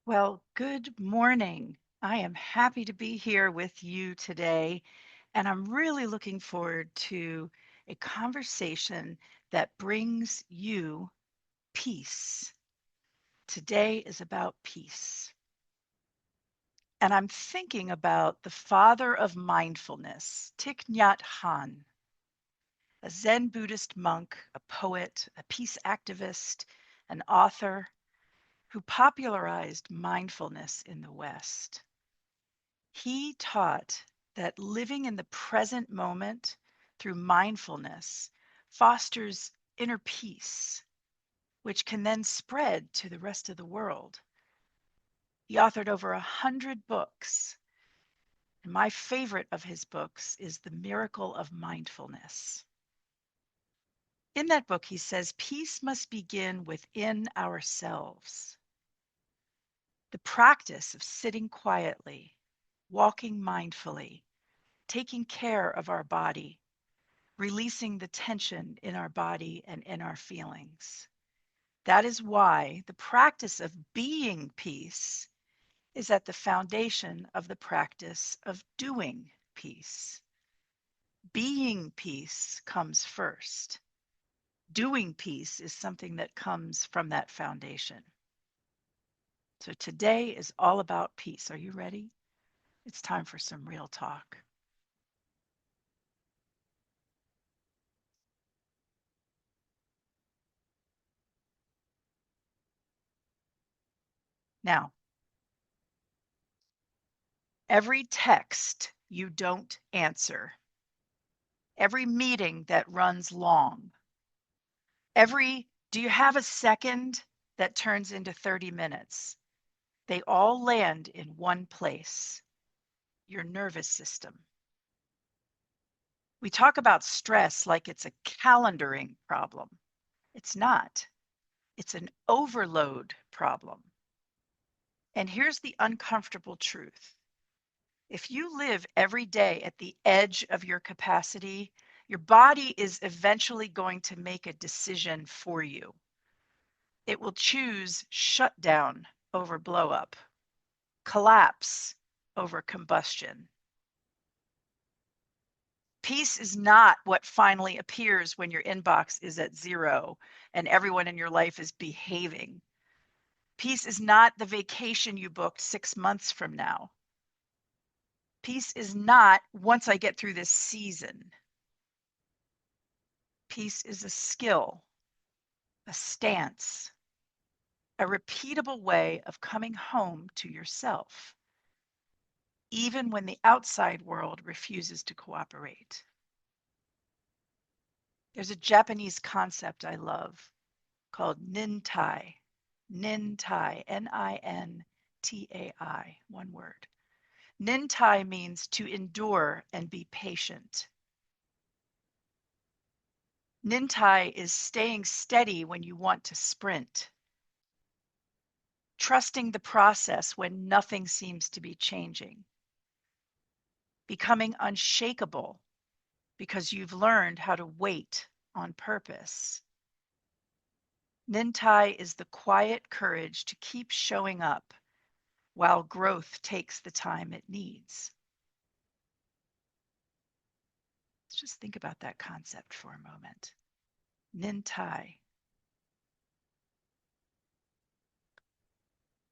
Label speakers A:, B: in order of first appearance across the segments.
A: Well, good morning. I am happy to be here with you today, and I'm really looking forward to a conversation that brings you peace. Today is about peace. And I'm thinking about the father of mindfulness, Thich Nhat Hanh, a Zen Buddhist monk, a poet, a peace activist, an author who popularized mindfulness in the West. He taught that living in the present moment through mindfulness fosters inner peace, which can then spread to the rest of the world. He authored over 100 books, and my favorite of his books is The Miracle of Mindfulness. In that book, he says peace must begin within ourselves. The practice of sitting quietly, walking mindfully, taking care of our body, releasing the tension in our body and in our feelings. That is why the practice of being peace is at the foundation of the practice of doing peace. Being peace comes first. Doing peace is something that comes from that foundation. So today is all about peace. Are you ready? It's time for some real talk. Now, every text you don't answer, every meeting that runs long, every do you have a second that turns into 30 minutes, they all land in one place, your nervous system. We talk about stress like it's a calendaring problem. It's not, it's an overload problem. And here's the uncomfortable truth. If you live every day at the edge of your capacity, your body is eventually going to make a decision for you. It will choose shutdown over blow up, collapse over combustion. Peace is not what finally appears when your inbox is at zero and everyone in your life is behaving. Peace is not the vacation you booked 6 months from now. Peace is not once I get through this season. Peace is a skill, a stance, a repeatable way of coming home to yourself, even when the outside world refuses to cooperate. There's a Japanese concept I love called nintai. Nintai, Nintai, one word. Nintai means to endure and be patient. Nintai is staying steady when you want to sprint, trusting the process when nothing seems to be changing, becoming unshakable because you've learned how to wait on purpose. Nintai is the quiet courage to keep showing up while growth takes the time it needs. Let's just think about that concept for a moment. Nintai.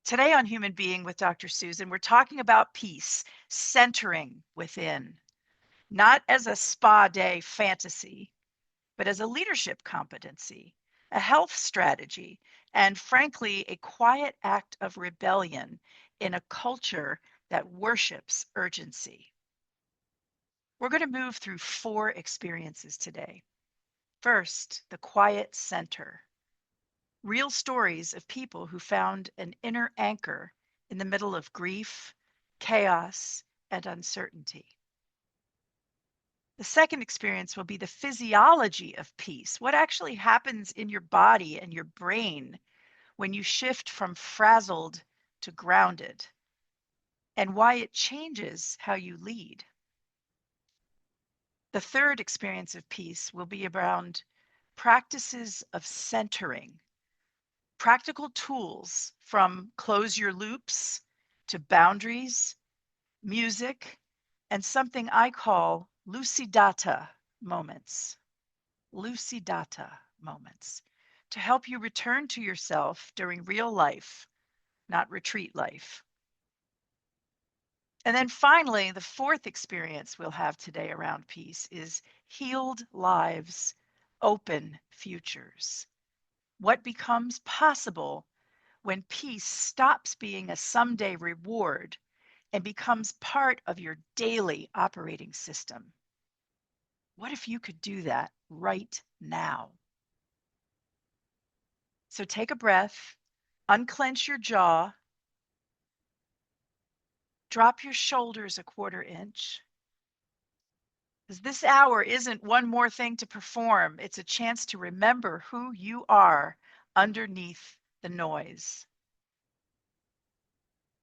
A: Today on Human Being with Dr. Susan, we're talking about peace, centering within, not as a spa day fantasy, but as a leadership competency, a health strategy, and frankly, a quiet act of rebellion in a culture that worships urgency. We're going to move through 4 experiences today. First, the quiet center. Real stories of people who found an inner anchor in the middle of grief, chaos, and uncertainty. The second experience will be the physiology of peace. What actually happens in your body and your brain when you shift from frazzled to grounded, and why it changes how you lead. The third experience of peace will be around practices of centering, practical tools from close your loops to boundaries, music, and something I call lucidata moments. Lucidata moments to help you return to yourself during real life, not retreat life. And then finally, the fourth experience we'll have today around peace is healed lives, open futures. What becomes possible when peace stops being a someday reward and becomes part of your daily operating system? What if you could do that right now? So take a breath, unclench your jaw, drop your shoulders a quarter inch. Because this hour isn't one more thing to perform, it's a chance to remember who you are underneath the noise.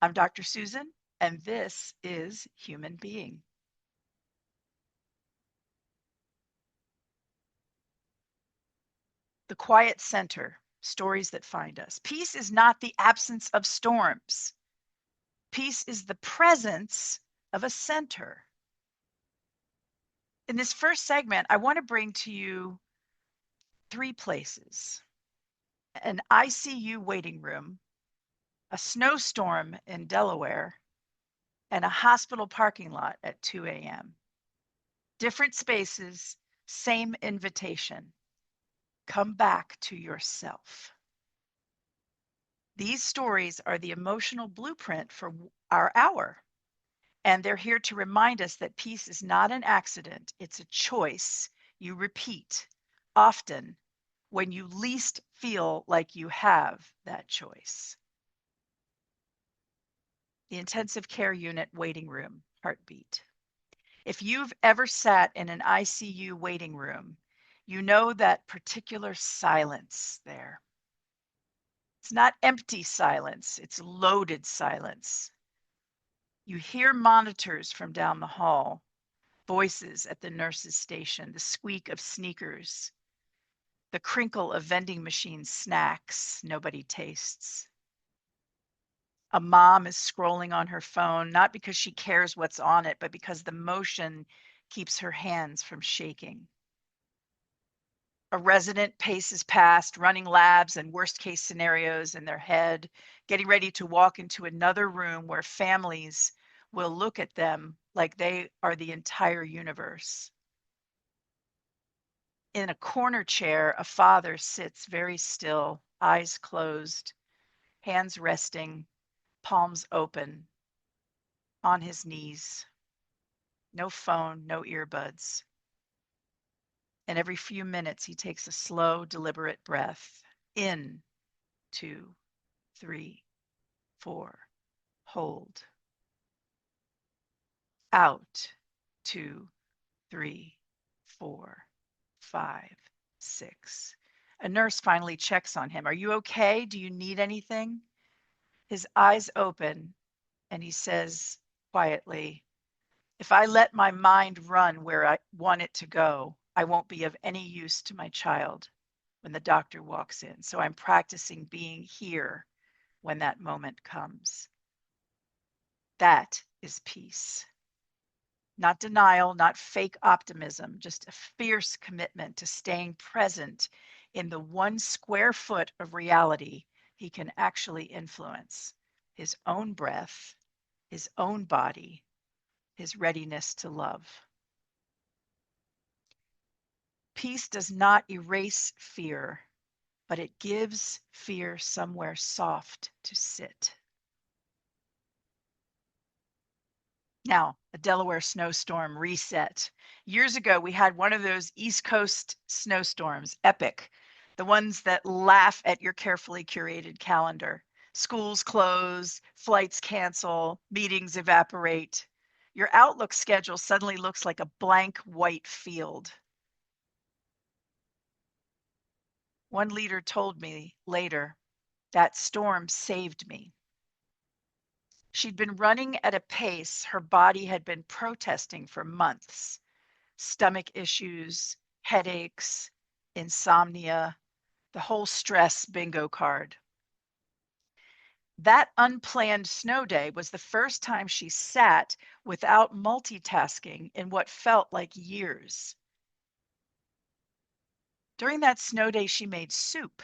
A: I'm Dr. Susan, and this is Human Being. The quiet center, stories that find us. Peace is not the absence of storms. Peace is the presence of a center. In this first segment, I want to bring to you three places: an ICU waiting room, a snowstorm in Delaware, and a hospital parking lot at 2 a.m. Different spaces, same invitation. Come back to yourself. These stories are the emotional blueprint for our hour, and they're here to remind us that peace is not an accident, it's a choice you repeat often when you least feel like you have that choice. The intensive care unit waiting room heartbeat. If you've ever sat in an ICU waiting room, you know that particular silence there. It's not empty silence, it's loaded silence. You hear monitors from down the hall, voices at the nurse's station, the squeak of sneakers, the crinkle of vending machine snacks nobody tastes. A mom is scrolling on her phone, not because she cares what's on it, but because the motion keeps her hands from shaking. A resident paces past, running labs and worst case scenarios in their head, getting ready to walk into another room where families will look at them like they are the entire universe. In a corner chair, a father sits very still, eyes closed, hands resting, palms open, on his knees. No phone, no earbuds. And every few minutes, he takes a slow, deliberate breath in, 2, 3, 4, hold. Out, 2, 3, 4, 5, 6. A nurse finally checks on him. Are you okay? Do you need anything? His eyes open and he says quietly, if I let my mind run where I want it to go, I won't be of any use to my child when the doctor walks in. So I'm practicing being here when that moment comes. That is peace. Not denial, not fake optimism, just a fierce commitment to staying present in the 1 square foot of reality he can actually influence: his own breath, his own body, his readiness to love. Peace does not erase fear, but it gives fear somewhere soft to sit. Now, a Delaware snowstorm reset. Years ago, we had one of those East Coast snowstorms, epic, the ones that laugh at your carefully curated calendar. Schools close, flights cancel, meetings evaporate. Your Outlook schedule suddenly looks like a blank white field. One leader told me later, that storm saved me. She'd been running at a pace her body had been protesting for months: stomach issues, headaches, insomnia, the whole stress bingo card. That unplanned snow day was the first time she sat without multitasking in what felt like years. During that snow day, she made soup.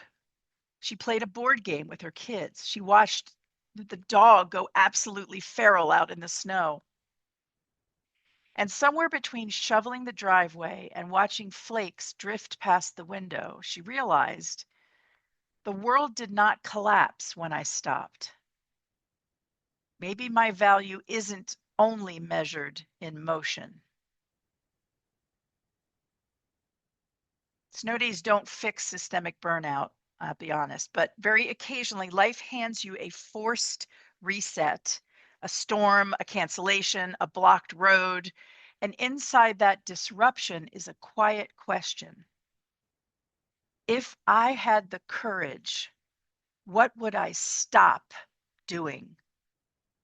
A: She played a board game with her kids. She watched the dog go absolutely feral out in the snow. And somewhere between shoveling the driveway and watching flakes drift past the window, she realized the world did not collapse when I stopped. Maybe my value isn't only measured in motion. Snow days don't fix systemic burnout, I'll be honest, but very occasionally life hands you a forced reset, a storm, a cancellation, a blocked road. And inside that disruption is a quiet question. If I had the courage, what would I stop doing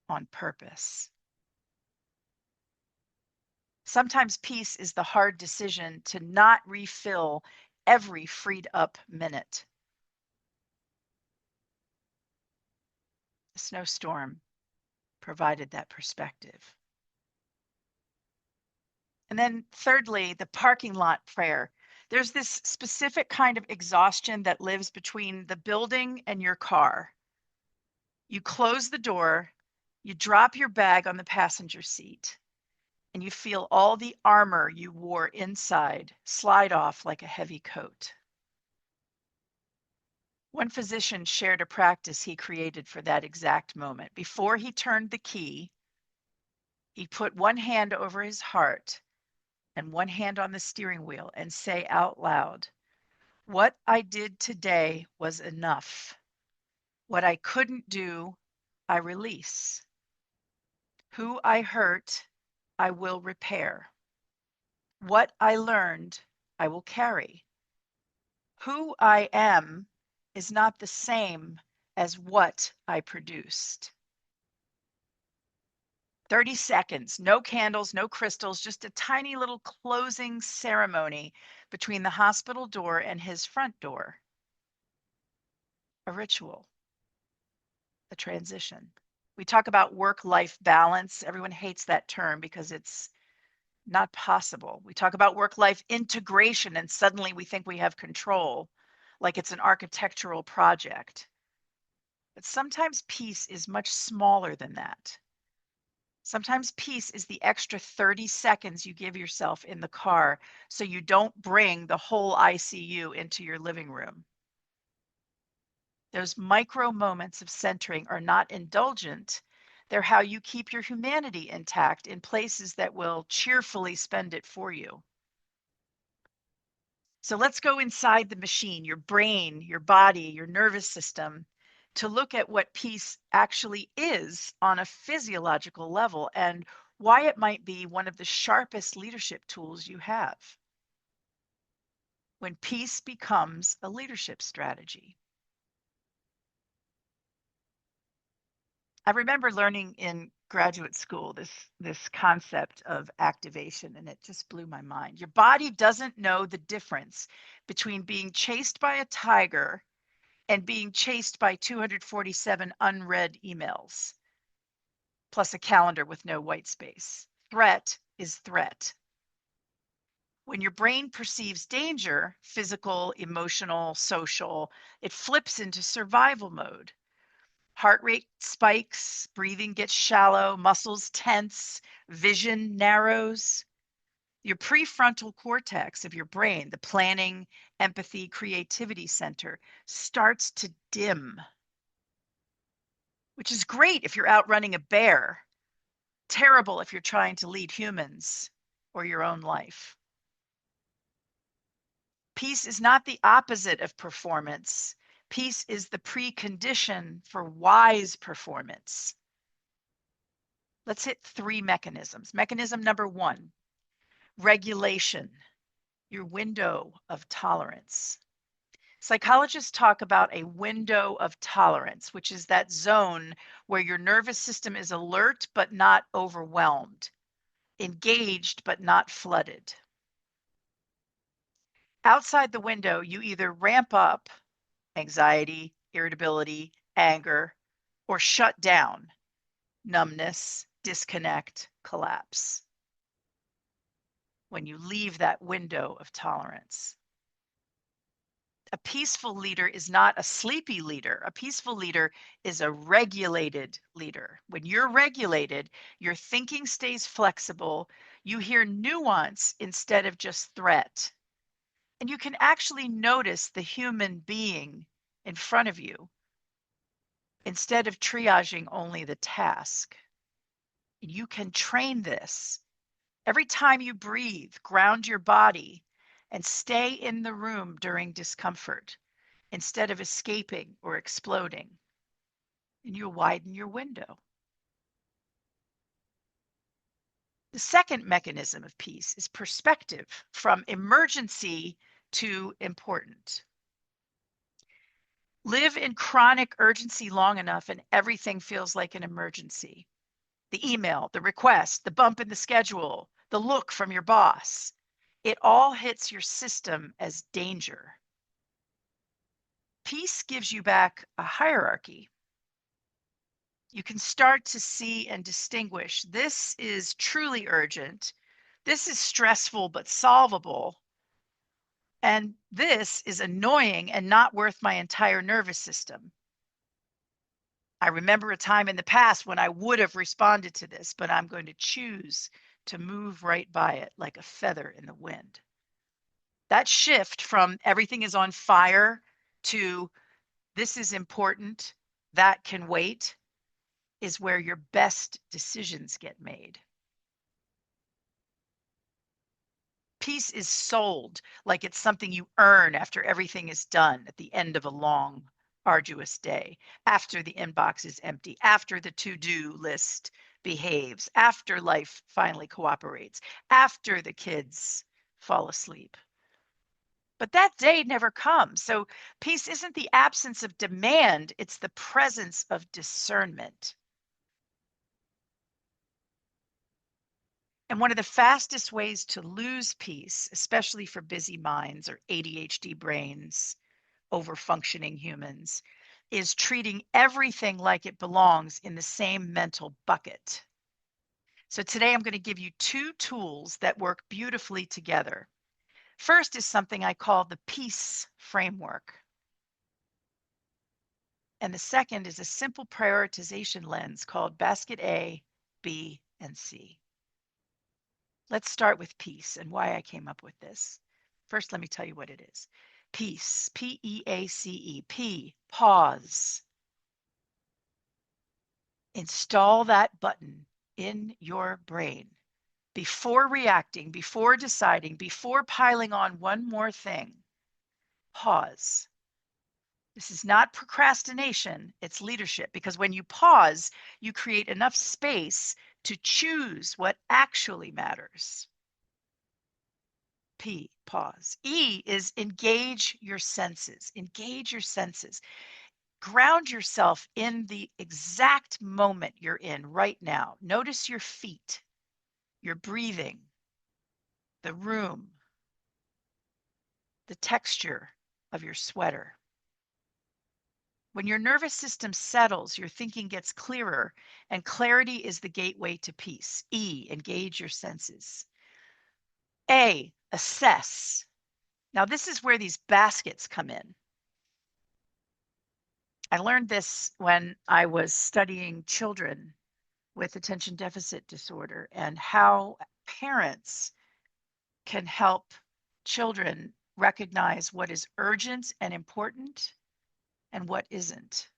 A: on purpose? Sometimes peace is the hard decision to not refill every freed up minute. The snowstorm provided that perspective. And then, thirdly, the parking lot prayer. There's this specific kind of exhaustion that lives between the building and your car. You close the door, you drop your bag on the passenger seat, and you feel all the armor you wore inside slide off like a heavy coat. One physician shared a practice he created for that exact moment. Before he turned the key, he put one hand over his heart and one hand on the steering wheel and say out loud, "What I did today was enough. What I couldn't do, I release. Who I hurt, I will repair. What I learned, I will carry. Who I am is not the same as what I produced." 30 seconds, no candles, no crystals, just a tiny little closing ceremony between the hospital door and his front door. A ritual, a transition. We talk about work-life balance. Everyone hates that term because it's not possible. We talk about work-life integration, and suddenly we think we have control, like it's an architectural project. But sometimes peace is much smaller than that. Sometimes peace is the extra 30 seconds you give yourself in the car so you don't bring the whole ICU into your living room. Those micro moments of centering are not indulgent. They're how you keep your humanity intact in places that will cheerfully spend it for you. So let's go inside the machine, your brain, your body, your nervous system, to look at what peace actually is on a physiological level and why it might be one of the sharpest leadership tools you have. When peace becomes a leadership strategy. I remember learning in graduate school this concept of activation, and it just blew my mind. Your body doesn't know the difference between being chased by a tiger and being chased by 247 unread emails, plus a calendar with no white space. Threat is threat. When your brain perceives danger, physical, emotional, social, it flips into survival mode. Heart rate spikes, breathing gets shallow, muscles tense, vision narrows. Your prefrontal cortex of your brain, the planning, empathy, creativity center, starts to dim, which is great if you're out running a bear, terrible if you're trying to lead humans or your own life. Peace is not the opposite of performance. Peace is the precondition for wise performance. Let's hit three mechanisms. Mechanism number one, regulation, your window of tolerance. Psychologists talk about a window of tolerance, which is that zone where your nervous system is alert but not overwhelmed, engaged but not flooded. Outside the window, you either ramp up anxiety, irritability, anger, or shut down, numbness, disconnect, collapse. When you leave that window of tolerance. A peaceful leader is not a sleepy leader. A peaceful leader is a regulated leader. When you're regulated, your thinking stays flexible. You hear nuance instead of just threat. And you can actually notice the human being in front of you instead of triaging only the task. You can train this. Every time you breathe, ground your body and stay in the room during discomfort instead of escaping or exploding. And you'll widen your window. The second mechanism of peace is perspective, from emergency to important. Live in chronic urgency long enough and everything feels like an emergency. The email, the request, the bump in the schedule, the look from your boss, it all hits your system as danger. Peace gives you back a hierarchy. You can start to see and distinguish. This is truly urgent. This is stressful but solvable. And this is annoying and not worth my entire nervous system. I remember a time in the past when I would have responded to this, but I'm going to choose to move right by it like a feather in the wind. That shift from everything is on fire to this is important, that can wait, is where your best decisions get made. Peace is sold like it's something you earn after everything is done at the end of a long, arduous day, after the inbox is empty, after the to-do list behaves, after life finally cooperates, after the kids fall asleep. But that day never comes. So peace isn't the absence of demand, it's the presence of discernment. And one of the fastest ways to lose peace, especially for busy minds or ADHD brains, over-functioning humans, is treating everything like it belongs in the same mental bucket. So today I'm going to give you two tools that work beautifully together. First is something I call the peace framework. And the second is a simple prioritization lens called basket A, B, and C. Let's start with peace and why I came up with this. First, let me tell you what it is. Peace, P-E-A-C-E, P, pause. Install that button in your brain before reacting, before deciding, before piling on one more thing. Pause. This is not procrastination, it's leadership, because when you pause, you create enough space to choose what actually matters. P, pause. E is engage your senses. Engage your senses. Ground yourself in the exact moment you're in right now. Notice your feet, your breathing, the room, the texture of your sweater. When your nervous system settles, your thinking gets clearer, and clarity is the gateway to peace. E, engage your senses. A, assess. Now, this is where these baskets come in. I learned this when I was studying children with attention deficit disorder and how parents can help children recognize what is urgent and important and what isn't.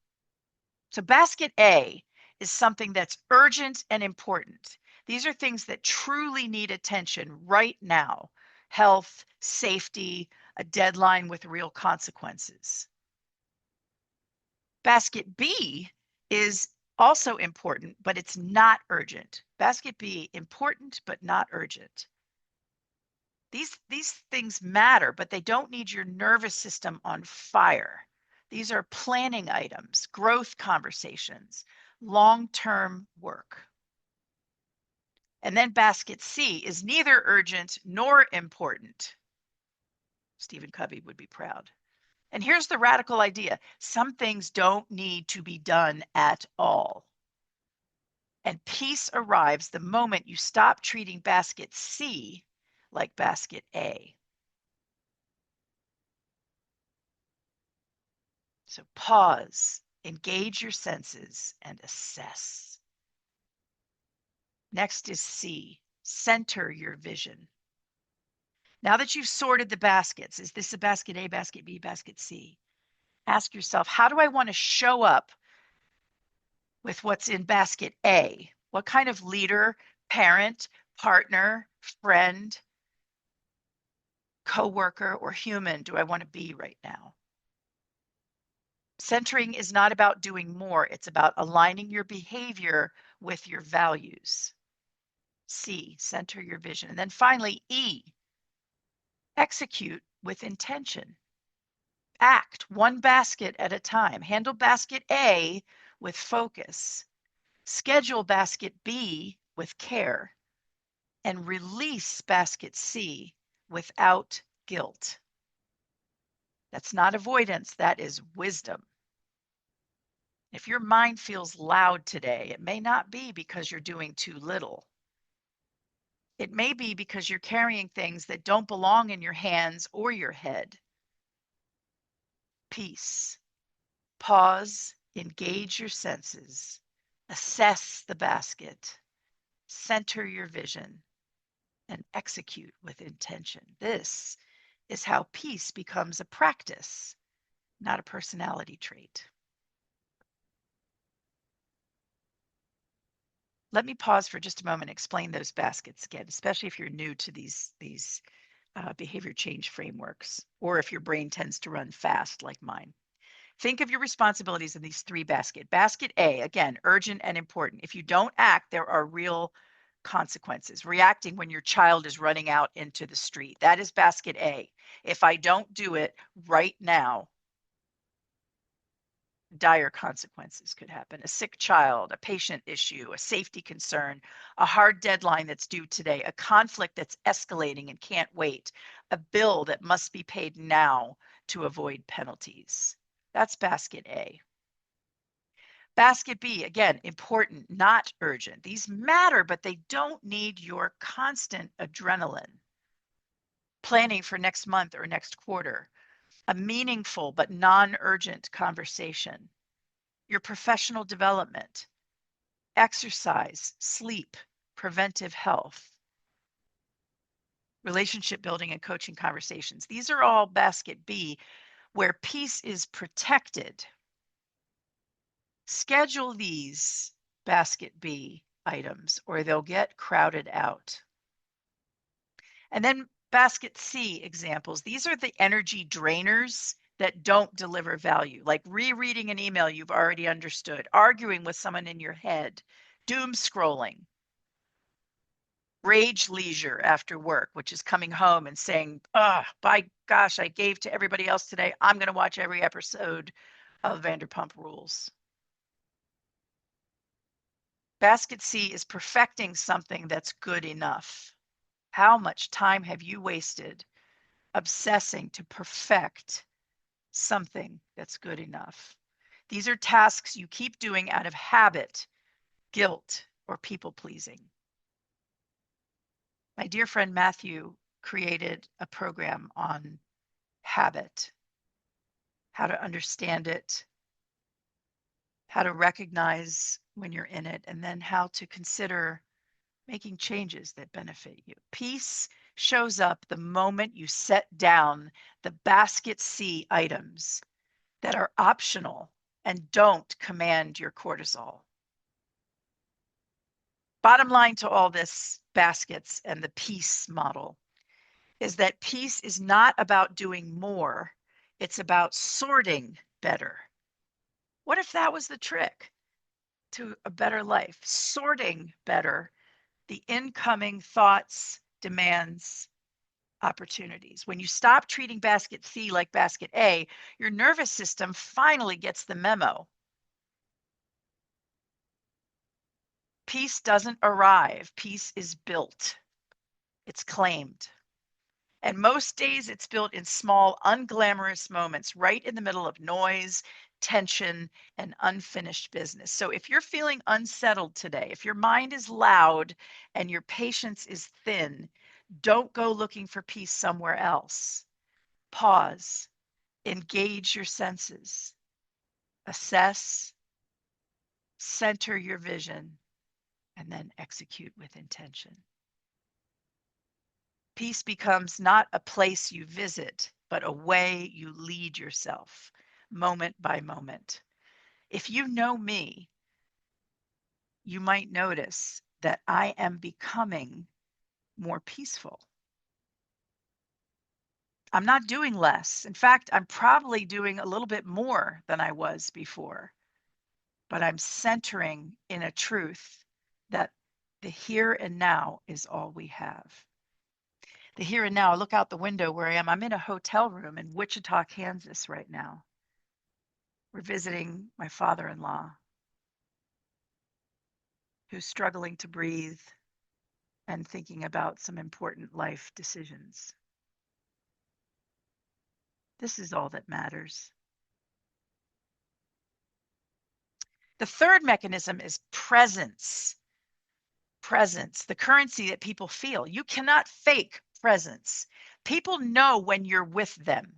A: So basket A is something that's urgent and important. These are things that truly need attention right now. Health, safety, a deadline with real consequences. Basket B is also important, but it's not urgent. Basket B, important, but not urgent. These things matter, but they don't need your nervous system on fire. These are planning items, growth conversations, long-term work. And then basket C is neither urgent nor important. Stephen Covey would be proud. And here's the radical idea. Some things don't need to be done at all. And peace arrives the moment you stop treating basket C like basket A. So pause, engage your senses, and assess. Next is C, center your vision. Now that you've sorted the baskets, is this a basket A, basket B, basket C? Ask yourself, how do I want to show up with what's in basket A? What kind of leader, parent, partner, friend, coworker, or human do I want to be right now? Centering is not about doing more. It's about aligning your behavior with your values. C, center your vision. And then finally, E, execute with intention. Act one basket at a time. Handle basket A with focus. Schedule basket B with care. And release basket C without guilt. That's not avoidance, that is wisdom. If your mind feels loud today, it may not be because you're doing too little. It may be because you're carrying things that don't belong in your hands or your head. Peace. Pause, engage your senses, assess the basket, center your vision, and execute with intention. This is how peace becomes a practice, not a personality trait. Let me pause for just a moment and explain those baskets again, especially if you're new to these behavior change frameworks, or if your brain tends to run fast like mine. Think of your responsibilities in these three baskets. Basket A, again, urgent and important. If you don't act, there are real consequences. Reacting when your child is running out into the street. That is basket A. If I don't do it right now, dire consequences could happen. A sick child, a patient issue, a safety concern, a hard deadline that's due today, a conflict that's escalating and can't wait, a bill that must be paid now to avoid penalties. That's basket A. Basket B, again, important, not urgent. These matter, but they don't need your constant adrenaline. Planning for next month or next quarter, a meaningful but non-urgent conversation, your professional development, exercise, sleep, preventive health, relationship building and coaching conversations. These are all basket B, where peace is protected. Schedule these basket B items or they'll get crowded out. And then basket C examples. These are the energy drainers that don't deliver value, like rereading an email you've already understood, arguing with someone in your head, doom scrolling, rage leisure after work, which is coming home and saying, by gosh, I gave to everybody else today. I'm going to watch every episode of Vanderpump Rules. Basket C is perfecting something that's good enough. How much time have you wasted obsessing to perfect something that's good enough? These are tasks you keep doing out of habit, guilt, or people pleasing. My dear friend Matthew created a program on habit, how to understand it, how to recognize when you're in it, and then how to consider making changes that benefit you. Peace shows up the moment you set down the basket C items that are optional and don't command your cortisol. Bottom line to all this baskets and the peace model is that peace is not about doing more, it's about sorting better. What if that was the trick to a better life? Sorting better the incoming thoughts, demands, opportunities. When you stop treating basket C like basket A, your nervous system finally gets the memo. Peace doesn't arrive, peace is built, it's claimed. And most days it's built in small, unglamorous moments, right in the middle of noise, tension, and unfinished business. So if you're feeling unsettled today, if your mind is loud and your patience is thin, don't go looking for peace somewhere else. Pause, engage your senses, assess, center your vision, and then execute with intention. Peace becomes not a place you visit, but a way you lead yourself, moment by moment. If you know me, you might notice that I am becoming more peaceful. I'm not doing less. In fact, I'm probably doing a little bit more than I was before, but I'm centering in a truth that the here and now is all we have. The here and now, I look out the window where I am. I'm in a hotel room in Wichita, Kansas right now. We're visiting my father-in-law who's struggling to breathe and thinking about some important life decisions. This is all that matters. The third mechanism is presence. Presence, the currency that people feel. You cannot fake presence. People know when you're with them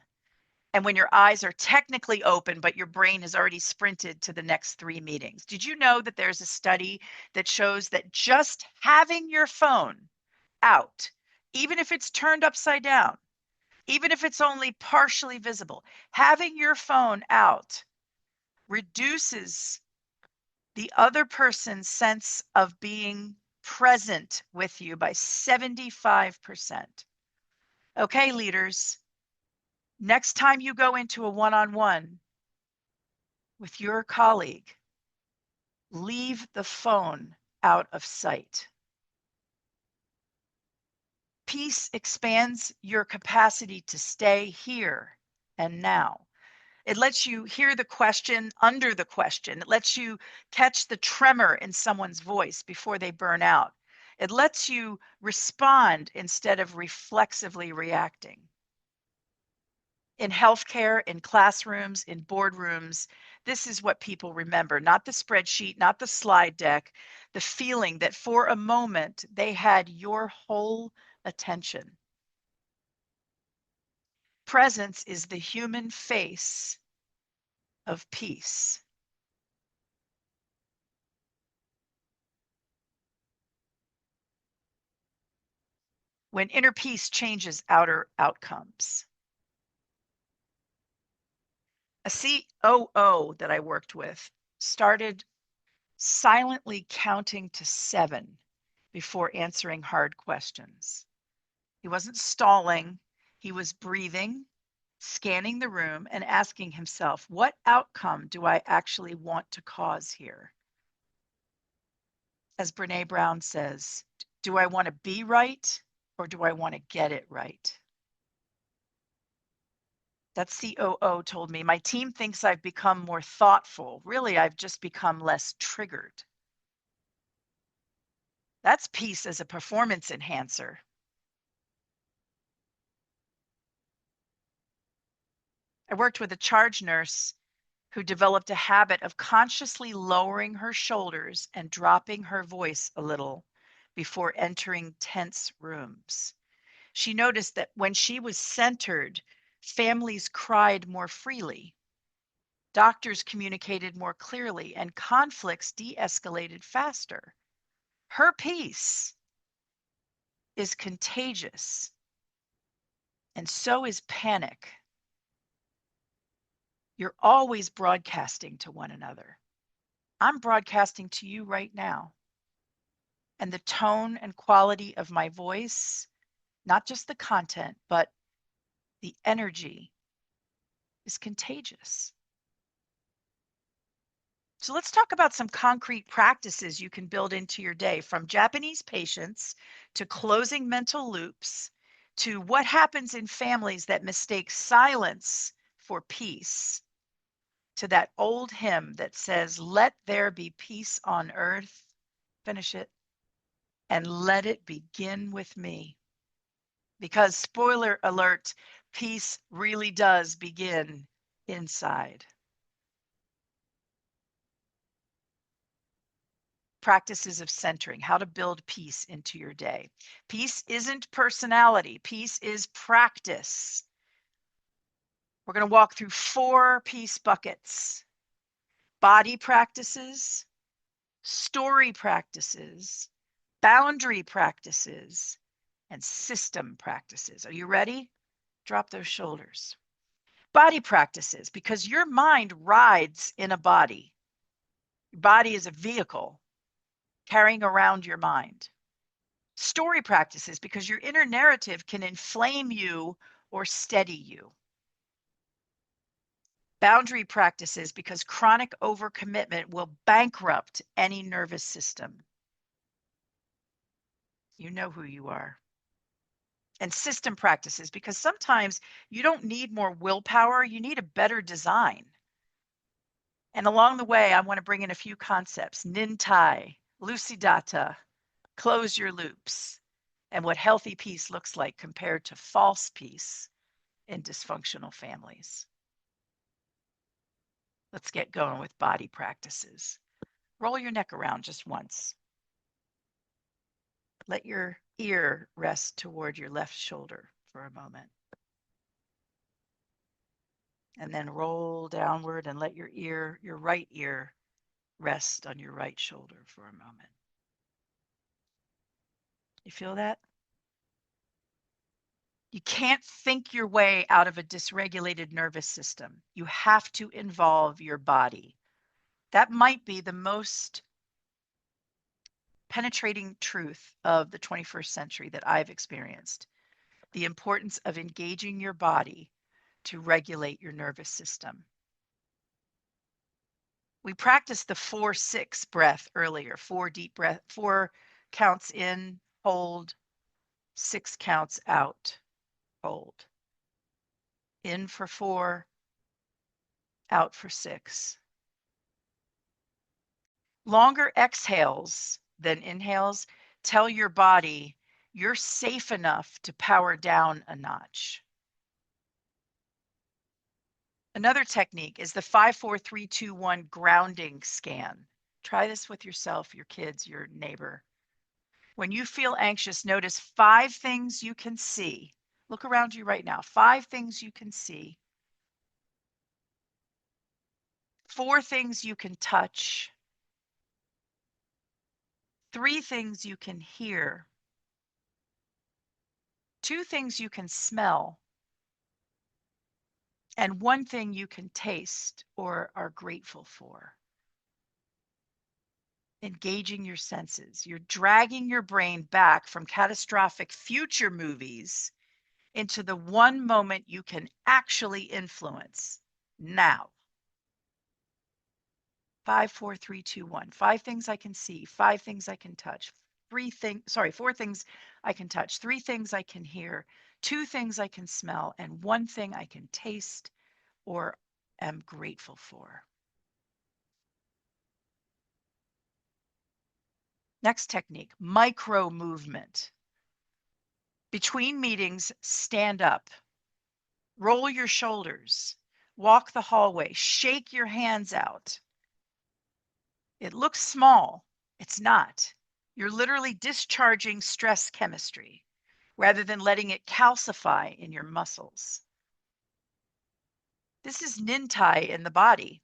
A: and when your eyes are technically open, but your brain has already sprinted to the next 3 meetings. Did you know that there's a study that shows that just having your phone out, even if it's turned upside down, even if it's only partially visible, having your phone out reduces the other person's sense of being present with you by 75%. Okay, leaders, next time you go into a one-on-one with your colleague, leave the phone out of sight. Peace expands your capacity to stay here and now. It lets you hear the question under the question. It lets you catch the tremor in someone's voice before they burn out. It lets you respond instead of reflexively reacting. In healthcare, in classrooms, in boardrooms, this is what people remember, not the spreadsheet, not the slide deck, the feeling that for a moment they had your whole attention. Presence is the human face of peace. When inner peace changes outer outcomes. A COO that I worked with started silently counting to 7 before answering hard questions. He wasn't stalling, he was breathing, scanning the room, and asking himself, what outcome do I actually want to cause here? As Brene Brown says, do I want to be right or do I want to get it right? That COO told me, my team thinks I've become more thoughtful. Really, I've just become less triggered. That's peace as a performance enhancer. I worked with a charge nurse who developed a habit of consciously lowering her shoulders and dropping her voice a little before entering tense rooms. She noticed that when she was centered, families cried more freely, doctors communicated more clearly, and conflicts de-escalated faster. Her peace is contagious, and so is panic. You're always broadcasting to one another. I'm broadcasting to you right now. And the tone and quality of my voice, not just the content, but the energy is contagious. So let's talk about some concrete practices you can build into your day, from Japanese patience to closing mental loops to what happens in families that mistake silence for peace, to that old hymn that says, let there be peace on earth, finish it, and let it begin with me. Because, spoiler alert, peace really does begin inside. Practices of centering, how to build peace into your day. Peace isn't personality, peace is practice. We're going to walk through 4 peace buckets: body practices, story practices, boundary practices, and system practices. Are you ready? Drop those shoulders. Body practices, because your mind rides in a body. Your body is a vehicle carrying around your mind. Story practices, because your inner narrative can inflame you or steady you. Boundary practices, because chronic overcommitment will bankrupt any nervous system. You know who you are. And system practices, because sometimes you don't need more willpower, you need a better design. And along the way, I want to bring in a few concepts: nintai, lucidata, close your loops, and what healthy peace looks like compared to false peace in dysfunctional families. Let's get going with body practices. Roll your neck around just once. Let your ear rest toward your left shoulder for a moment. And then roll downward and let your right ear, rest on your right shoulder for a moment. You feel that? You can't think your way out of a dysregulated nervous system. You have to involve your body. That might be the most penetrating truth of the 21st century that I've experienced. The importance of engaging your body to regulate your nervous system. We practiced the 4-6 breath earlier. 4 deep breath, 4 counts in, hold, 6 counts out, hold. In for 4, out for 6. Longer exhales than inhales tell your body you're safe enough to power down a notch. Another technique is the 5-4-3-2-1 grounding scan. Try this with yourself, your kids, your neighbor. When you feel anxious, notice 5 things you can see. Look around you right now. 5 things you can see. 4 things you can touch. 3 things you can hear. 2 things you can smell. And 1 thing you can taste or are grateful for. Engaging your senses. You're dragging your brain back from catastrophic future movies into the one moment you can actually influence now. 5-4-3-2-1. 5 things I can see, 5 things I can touch, 4 things I can touch, 3 things I can hear, 2 things I can smell, and 1 thing I can taste or am grateful for. Next technique, micro movement. Between meetings, stand up, roll your shoulders, walk the hallway, shake your hands out. It looks small. It's not. You're literally discharging stress chemistry rather than letting it calcify in your muscles. This is nintai in the body.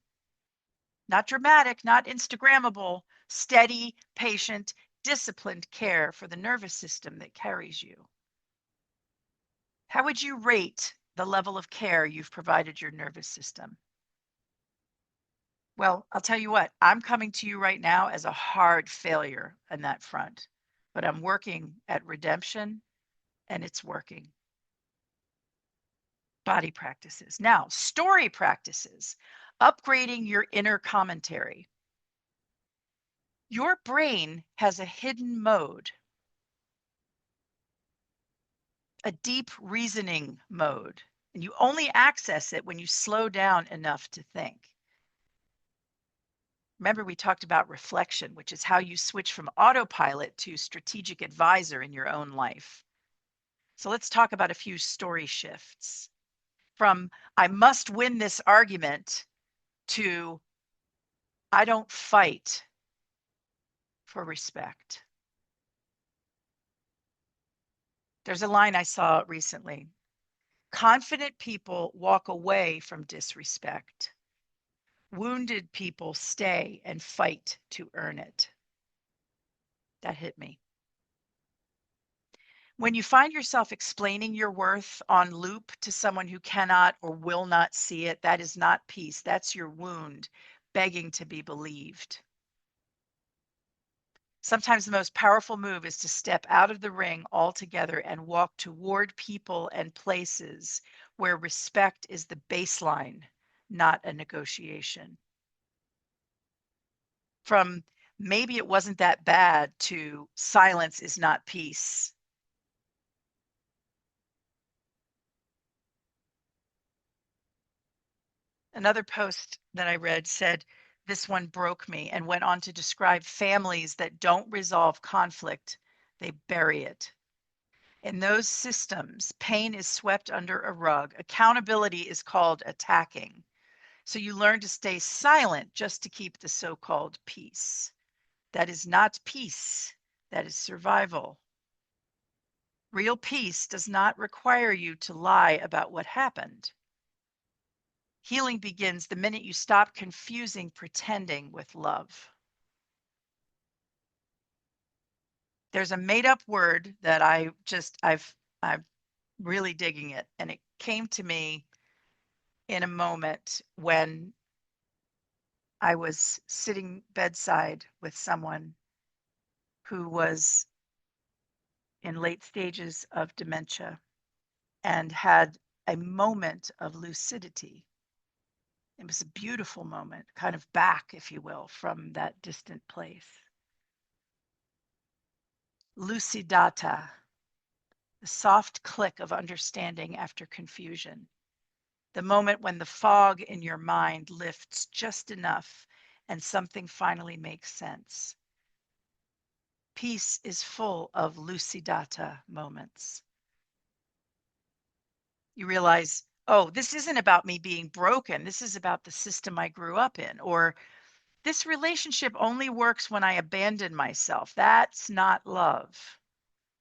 A: Not dramatic, not Instagrammable, steady, patient, disciplined care for the nervous system that carries you. How would you rate the level of care you've provided your nervous system? Well, I'll tell you what, I'm coming to you right now as a hard failure on that front, but I'm working at redemption and it's working. Body practices. Now, story practices, upgrading your inner commentary. Your brain has a hidden mode, a deep reasoning mode, and you only access it when you slow down enough to think. Remember, we talked about reflection, which is how you switch from autopilot to strategic advisor in your own life. So let's talk about a few story shifts from I must win this argument to I don't fight for respect. There's a line I saw recently. Confident people walk away from disrespect. Wounded people stay and fight to earn it. That hit me. When you find yourself explaining your worth on loop to someone who cannot or will not see it, that is not peace. That's your wound begging to be believed. Sometimes the most powerful move is to step out of the ring altogether and walk toward people and places where respect is the baseline, not a negotiation. From maybe it wasn't that bad to silence is not peace. Another post that I read said, this one broke me, and went on to describe families that don't resolve conflict, they bury it. In those systems, pain is swept under a rug. Accountability is called attacking. So you learn to stay silent just to keep the so-called peace. That is not peace. That is survival. Real peace does not require you to lie about what happened. Healing begins the minute you stop confusing pretending with love. There's a made up word that I'm really digging it. And it came to me in a moment when I was sitting bedside with someone who was in late stages of dementia and had a moment of lucidity. It was a beautiful moment, kind of back, if you will, from that distant place. Lucidata, the soft click of understanding after confusion. The moment when the fog in your mind lifts just enough and something finally makes sense. Peace is full of lucidata moments. You realize, oh, this isn't about me being broken. This is about the system I grew up in. Or this relationship only works when I abandon myself. That's not love.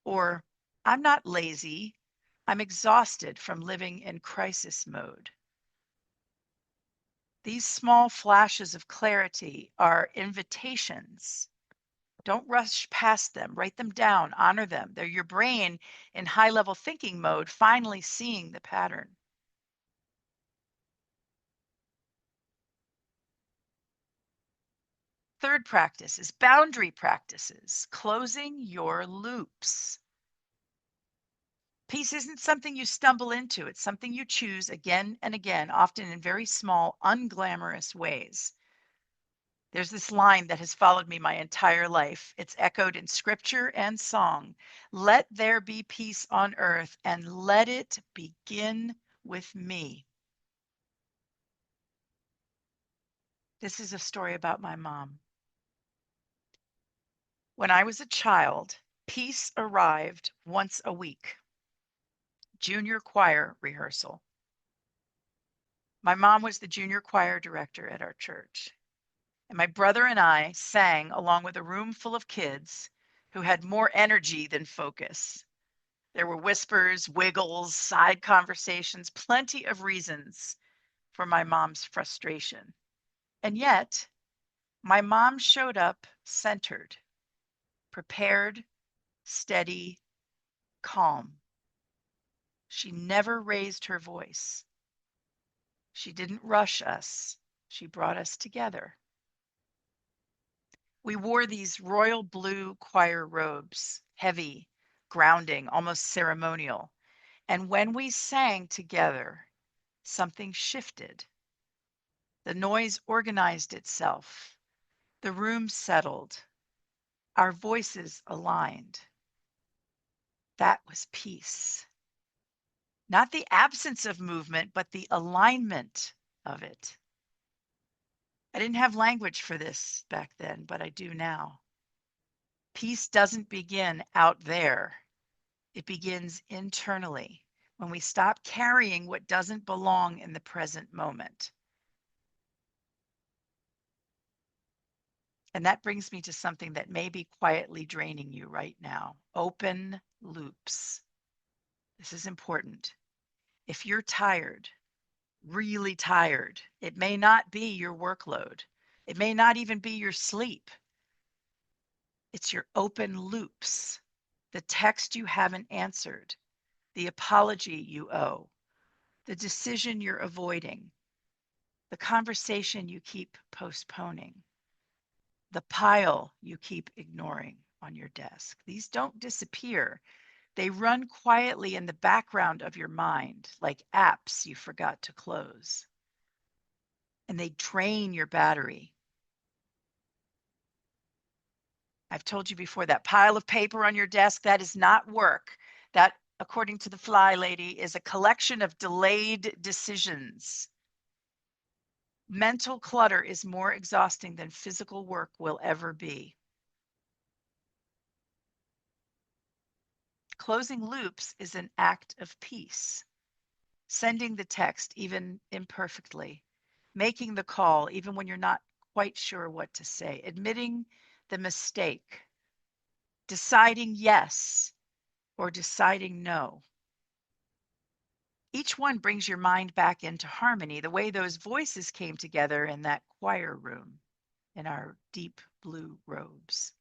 A: Or I'm not lazy. I'm exhausted from living in crisis mode. These small flashes of clarity are invitations. Don't rush past them. Write them down. Honor them. They're your brain in high level thinking mode, finally seeing the pattern. Third practice is boundary practices, closing your loops. Peace isn't something you stumble into. It's something you choose again and again, often in very small, unglamorous ways. There's this line that has followed me my entire life. It's echoed in scripture and song. Let there be peace on earth, and let it begin with me. This is a story about my mom. When I was a child, peace arrived once a week. Junior choir rehearsal. My mom was the junior choir director at our church. And my brother and I sang along with a room full of kids who had more energy than focus. There were whispers, wiggles, side conversations, plenty of reasons for my mom's frustration. And yet, my mom showed up centered, prepared, steady, calm. She never raised her voice. She didn't rush us. She brought us together. We wore these royal blue choir robes, heavy, grounding, almost ceremonial. And when we sang together, something shifted. The noise organized itself. The room settled. Our voices aligned. That was peace. Not the absence of movement, but the alignment of it. I didn't have language for this back then, but I do now. Peace doesn't begin out there. It begins internally when we stop carrying what doesn't belong in the present moment. And that brings me to something that may be quietly draining you right now. Open loops. This is important. If you're tired, really tired, it may not be your workload. It may not even be your sleep. It's your open loops, the text you haven't answered, the apology you owe, the decision you're avoiding, the conversation you keep postponing, the pile you keep ignoring on your desk. These don't disappear. They run quietly in the background of your mind, like apps you forgot to close. And they drain your battery. I've told you before, that pile of paper on your desk, that is not work. That, according to the Fly Lady, is a collection of delayed decisions. Mental clutter is more exhausting than physical work will ever be. Closing loops is an act of peace. Sending the text, even imperfectly, making the call, even when you're not quite sure what to say, admitting the mistake, deciding yes or deciding no. Each one brings your mind back into harmony, the way those voices came together in that choir room in our deep blue robes.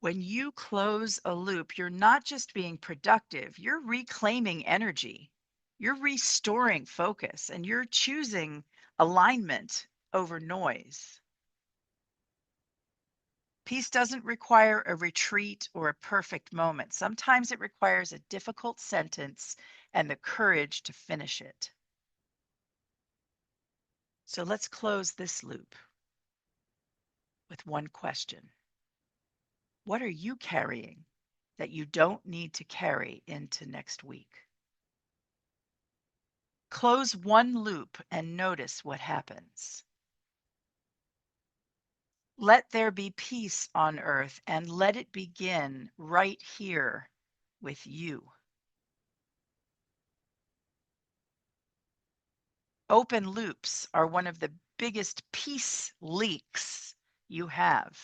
A: When you close a loop, you're not just being productive, you're reclaiming energy, you're restoring focus, and you're choosing alignment over noise. Peace doesn't require a retreat or a perfect moment. Sometimes it requires a difficult sentence and the courage to finish it. So let's close this loop with one question. What are you carrying that you don't need to carry into next week? Close one loop and notice what happens. Let there be peace on earth, and let it begin right here with you. Open loops are one of the biggest peace leaks you have.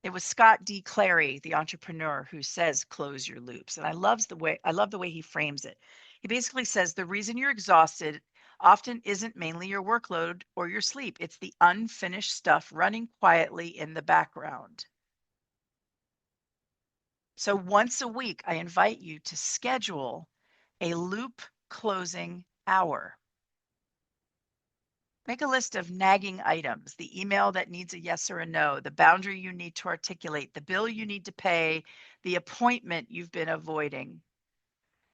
A: It was Scott D. Clary, the entrepreneur, who says close your loops. And I love the way he frames it. He basically says the reason you're exhausted often isn't mainly your workload or your sleep. It's the unfinished stuff running quietly in the background. So once a week, I invite you to schedule a loop closing hour. Make a list of nagging items, the email that needs a yes or a no, the boundary you need to articulate, the bill you need to pay, the appointment you've been avoiding.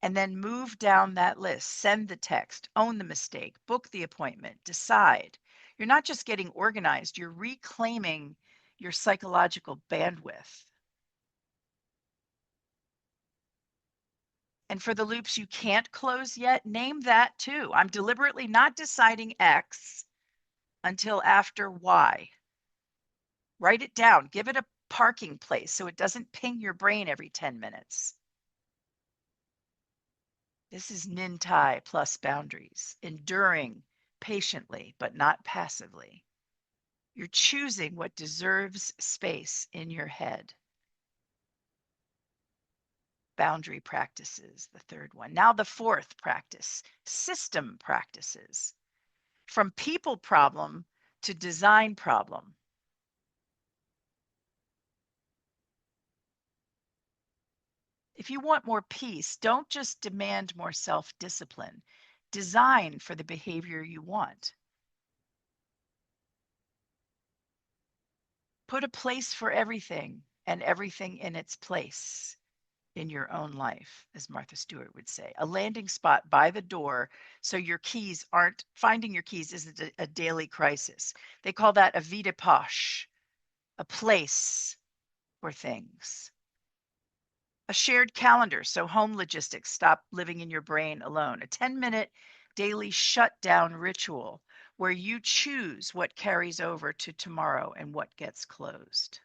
A: And then move down that list. Send the text, own the mistake, book the appointment, decide. You're not just getting organized, you're reclaiming your psychological bandwidth. And for the loops you can't close yet, name that too. I'm deliberately not deciding X until after Y. Write it down. Give it a parking place so it doesn't ping your brain every 10 minutes. This is Nintai plus boundaries, enduring patiently, but not passively. You're choosing what deserves space in your head. Boundary practices, the third one. Now the fourth practice, system practices. From people problem to design problem. If you want more peace, don't just demand more self-discipline. Design for the behavior you want. Put a place for everything and everything in its place in your own life, as Martha Stewart would say. A landing spot by the door so your keys aren't, finding your keys isn't a daily crisis. They call that a vie de poche, a place for things. A shared calendar so home logistics stop living in your brain alone. A 10-minute daily shutdown ritual where you choose what carries over to tomorrow and what gets closed.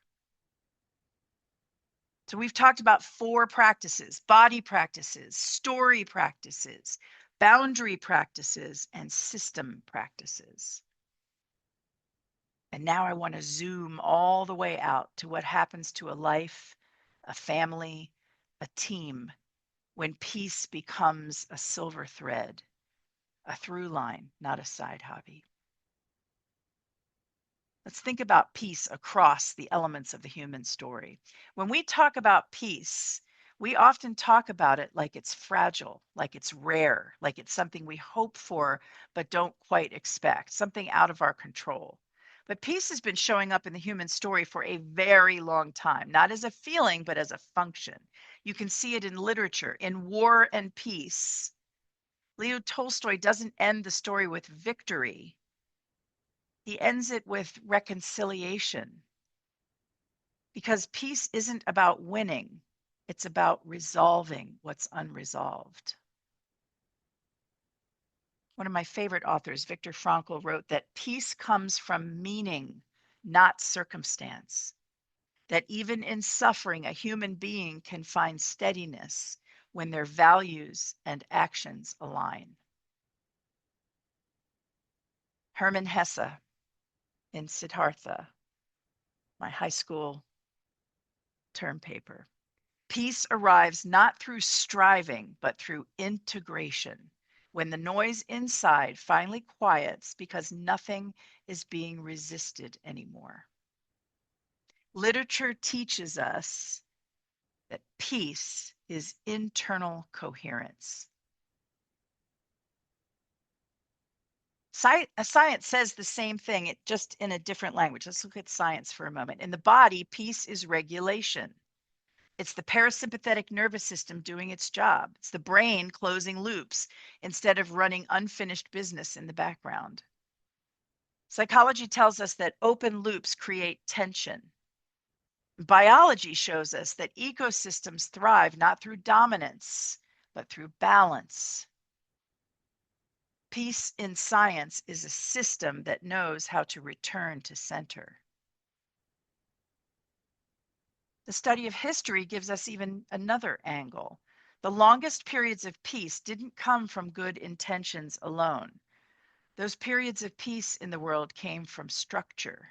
A: So we've talked about 4 practices: body practices, story practices, boundary practices, and system practices. And now I want to zoom all the way out to what happens to a life, a family, a team when peace becomes a silver thread, a through line, not a side hobby. Let's think about peace across the elements of the human story. When we talk about peace, we often talk about it like it's fragile, like it's rare, like it's something we hope for but don't quite expect, something out of our control. But peace has been showing up in the human story for a very long time, not as a feeling, but as a function. You can see it in literature, in War and Peace. Leo Tolstoy doesn't end the story with victory. He ends it with reconciliation, because peace isn't about winning, it's about resolving what's unresolved. One of my favorite authors, Viktor Frankl, wrote that peace comes from meaning, not circumstance. That even in suffering, a human being can find steadiness when their values and actions align. Hermann Hesse in Siddhartha, my high school term paper. Peace arrives not through striving, but through integration, when the noise inside finally quiets because nothing is being resisted anymore. Literature teaches us that peace is internal coherence. Science says the same thing, just in a different language. Let's look at science for a moment. In the body, peace is regulation. It's the parasympathetic nervous system doing its job. It's the brain closing loops instead of running unfinished business in the background. Psychology tells us that open loops create tension. Biology shows us that ecosystems thrive not through dominance, but through balance. Peace in science is a system that knows how to return to center. The study of history gives us even another angle. The longest periods of peace didn't come from good intentions alone. Those periods of peace in the world came from structure.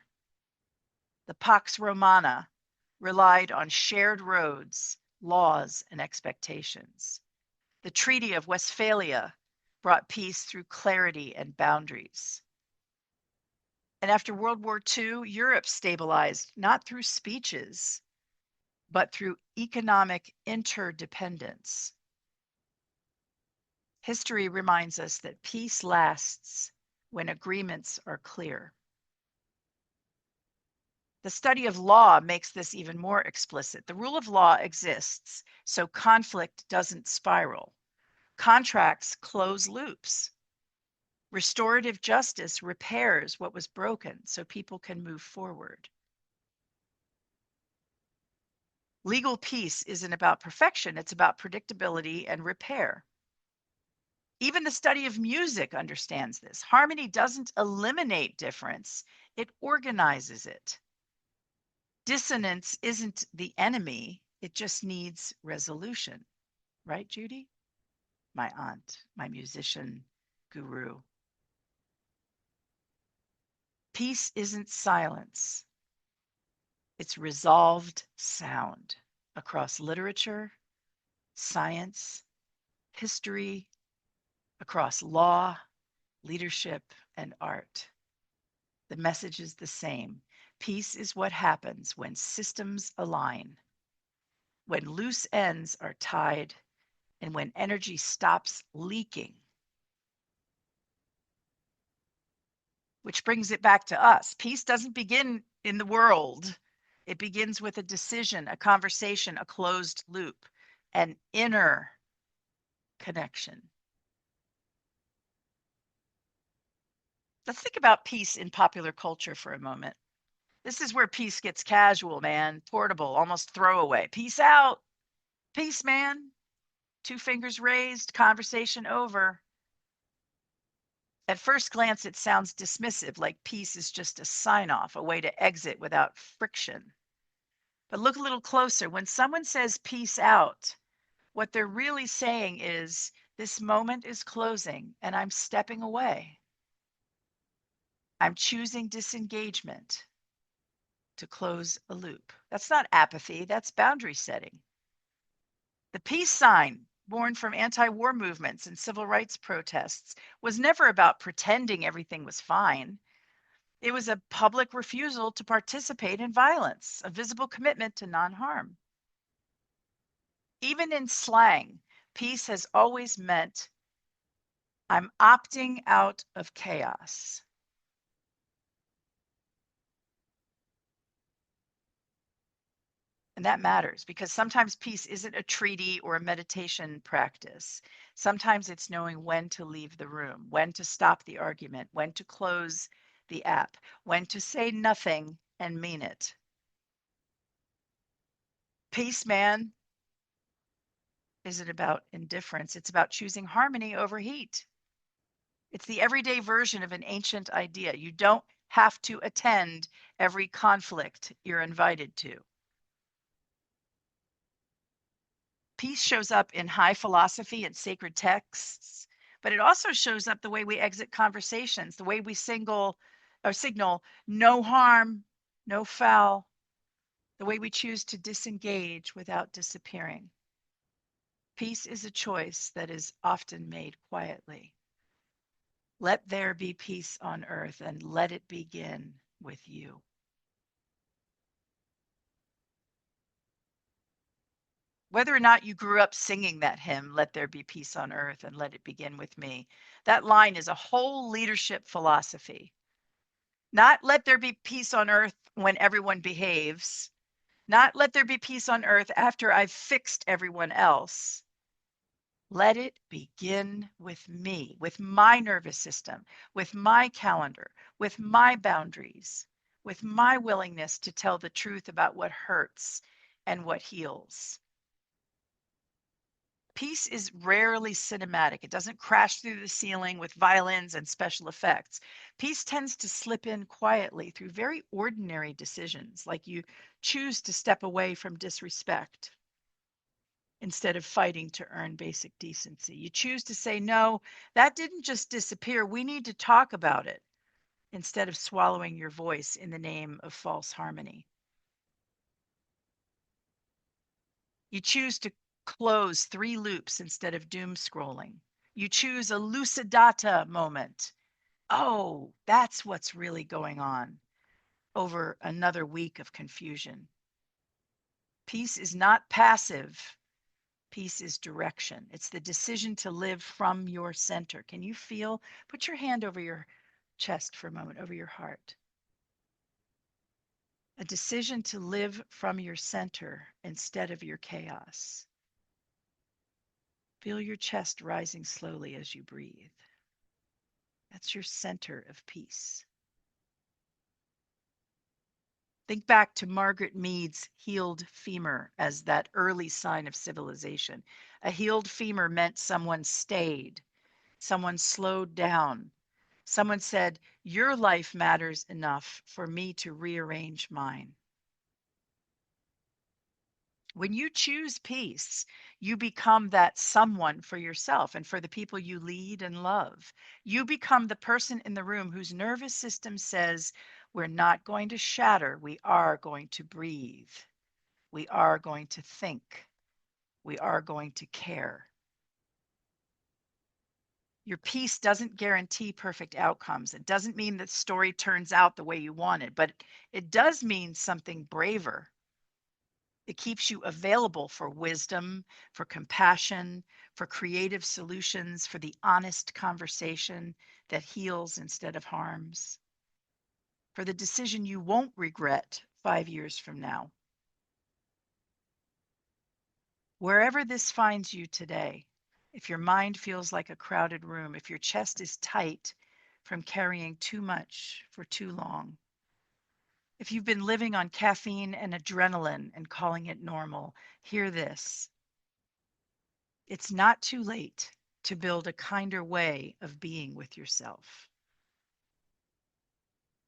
A: The Pax Romana relied on shared roads, laws, and expectations. The Treaty of Westphalia brought peace through clarity and boundaries. And after World War II, Europe stabilized not through speeches, but through economic interdependence. History reminds us that peace lasts when agreements are clear. The study of law makes this even more explicit. The rule of law exists so conflict doesn't spiral. Contracts close loops. Restorative justice repairs what was broken so people can move forward. Legal peace isn't about perfection, it's about predictability and repair. Even the study of music understands this. Harmony doesn't eliminate difference, it organizes it. Dissonance isn't the enemy, it just needs resolution. Right, Judy? My aunt, my musician guru. Peace isn't silence, it's resolved sound across literature, science, history, across law, leadership, and art. The message is the same. Peace is what happens when systems align, when loose ends are tied, and when energy stops leaking. Which brings it back to us. Peace doesn't begin in the world. It begins with a decision, a conversation, a closed loop, an inner connection. Let's think about peace in popular culture for a moment. This is where peace gets casual, man, portable, almost throwaway. Peace out. Peace, man. Two fingers raised, conversation over. At first glance, it sounds dismissive, like peace is just a sign off, a way to exit without friction. But look a little closer. When someone says peace out, what they're really saying is this moment is closing and I'm stepping away. I'm choosing disengagement to close a loop. That's not apathy, that's boundary setting. The peace sign, born from anti war movements and civil rights protests, was never about pretending everything was fine. It was a public refusal to participate in violence, a visible commitment to non harm. Even in slang, peace has always meant I'm opting out of chaos. And that matters because sometimes peace isn't a treaty or a meditation practice. Sometimes it's knowing when to leave the room, when to stop the argument, when to close the app, when to say nothing and mean it. Peace, man, isn't about indifference. It's about choosing harmony over heat. It's the everyday version of an ancient idea. You don't have to attend every conflict you're invited to. Peace shows up in high philosophy and sacred texts, but it also shows up the way we exit conversations, the way we signal no harm, no foul, the way we choose to disengage without disappearing. Peace is a choice that is often made quietly. Let there be peace on earth and let it begin with you. Whether or not you grew up singing that hymn, Let There Be Peace on Earth and Let It Begin with Me, that line is a whole leadership philosophy. Not let there be peace on earth when everyone behaves, not let there be peace on earth after I've fixed everyone else. Let it begin with me, with my nervous system, with my calendar, with my boundaries, with my willingness to tell the truth about what hurts and what heals. Peace is rarely cinematic. It doesn't crash through the ceiling with violins and special effects. Peace tends to slip in quietly through very ordinary decisions, like you choose to step away from disrespect instead of fighting to earn basic decency. You choose to say, no, that didn't just disappear. We need to talk about it instead of swallowing your voice in the name of false harmony. You choose to close 3 loops instead of doom scrolling. You choose a lucidata moment. Oh, that's what's really going on over another week of confusion. Peace is not passive. Peace is direction. It's the decision to live from your center. Can you feel? Put your hand over your chest for a moment, over your heart. A decision to live from your center instead of your chaos. Feel your chest rising slowly as you breathe. That's your center of peace. Think back to Margaret Mead's healed femur as that early sign of civilization. A healed femur meant someone stayed, someone slowed down, someone said, your life matters enough for me to rearrange mine. When you choose peace, you become that someone for yourself and for the people you lead and love. You become the person in the room whose nervous system says, we're not going to shatter, we are going to breathe. We are going to think. We are going to care. Your peace doesn't guarantee perfect outcomes. It doesn't mean that story turns out the way you wanted, but it does mean something braver. It keeps you available for wisdom, for compassion, for creative solutions, for the honest conversation that heals instead of harms, for the decision you won't regret 5 years from now. Wherever this finds you today, if your mind feels like a crowded room, if your chest is tight from carrying too much for too long, if you've been living on caffeine and adrenaline and calling it normal, hear this. It's not too late to build a kinder way of being with yourself.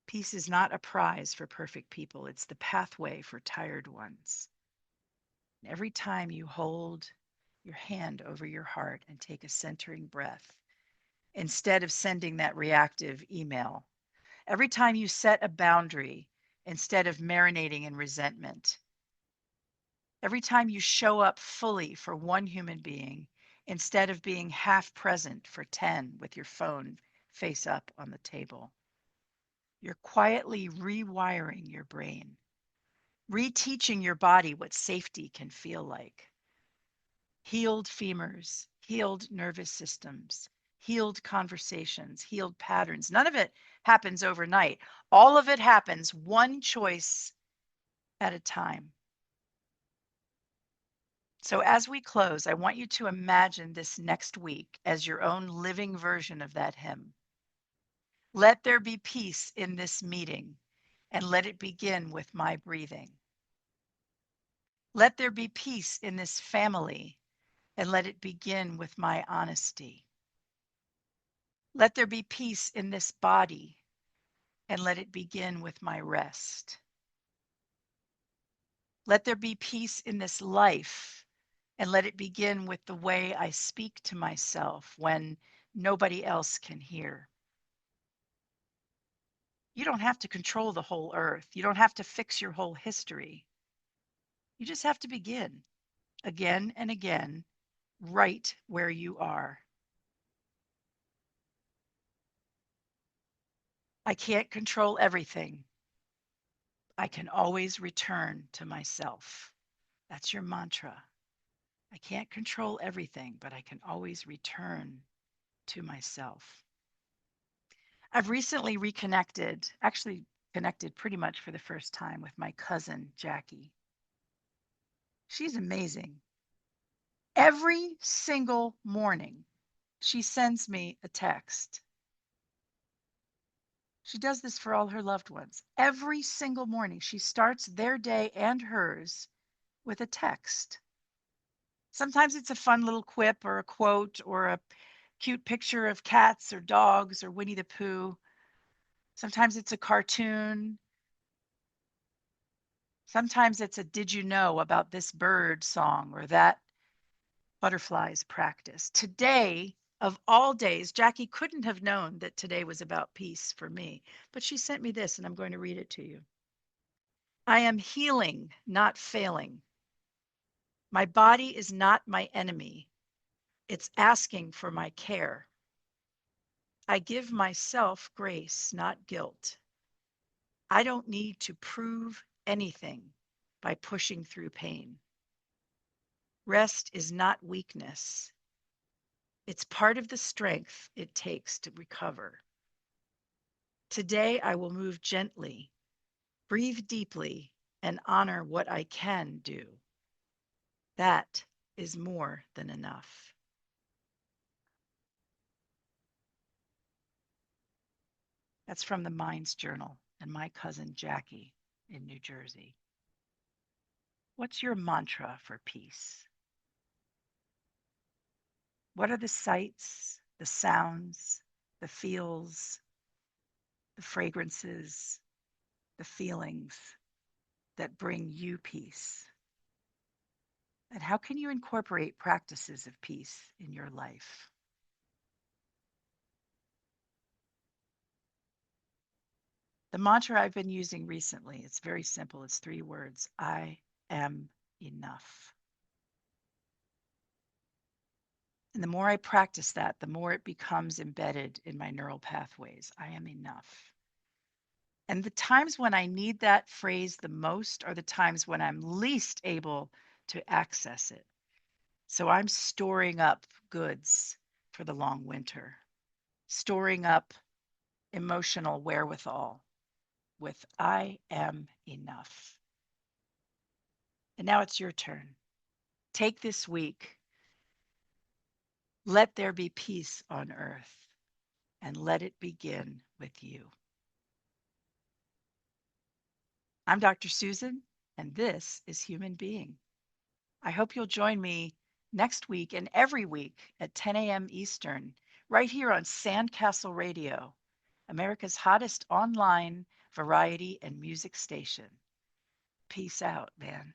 A: Peace is not a prize for perfect people, it's the pathway for tired ones. Every time you hold your hand over your heart and take a centering breath, instead of sending that reactive email, every time you set a boundary instead of marinating in resentment, every time you show up fully for one human being instead of being half present for 10 with your phone face up on the table, you're quietly rewiring your brain, reteaching your body what safety can feel like. Healed femurs, healed nervous systems, healed conversations, healed patterns. None of it happens overnight. All of it happens one choice at a time. So, as we close, I want you to imagine this next week as your own living version of that hymn. Let there be peace in this meeting, and let it begin with my breathing. Let there be peace in this family, and let it begin with my honesty. Let there be peace in this body, and let it begin with my rest. Let there be peace in this life, and let it begin with the way I speak to myself when nobody else can hear. You don't have to control the whole earth. You don't have to fix your whole history. You just have to begin again and again, right where you are. I can't control everything. I can always return to myself. That's your mantra. I can't control everything, but I can always return to myself. I've recently reconnected, actually connected pretty much for the first time with my cousin, Jackie. She's amazing. Every single morning, she sends me a text. She does this for all her loved ones. Every single morning, she starts their day and hers with a text. Sometimes it's a fun little quip or a quote or a cute picture of cats or dogs or Winnie the Pooh. Sometimes it's a cartoon. Sometimes it's a did you know about this bird song or that butterflies practice. Today, of all days, Jackie couldn't have known that today was about peace for me, but she sent me this and I'm going to read it to you. I am healing, not failing. My body is not my enemy. It's asking for my care. I give myself grace, not guilt. I don't need to prove anything by pushing through pain. Rest is not weakness. It's part of the strength it takes to recover. Today, I will move gently, breathe deeply, and honor what I can do. That is more than enough. That's from the Minds Journal and my cousin Jackie in New Jersey. What's your mantra for peace? What are the sights, the sounds, the feels, the fragrances, the feelings that bring you peace? And how can you incorporate practices of peace in your life? The mantra I've been using recently, it's very simple. It's 3 words. I am enough. And the more I practice that, the more it becomes embedded in my neural pathways. I am enough. And the times when I need that phrase the most are the times when I'm least able to access it. So I'm storing up goods for the long winter, storing up emotional wherewithal with I am enough. And now it's your turn. Take this week. Let there be peace on earth, and let it begin with you. I'm Dr. Susan, and this is Human Being. I hope you'll join me next week and every week at 10 a.m. Eastern, right here on Sandcastle Radio. America's hottest online variety and music station. Peace out, man.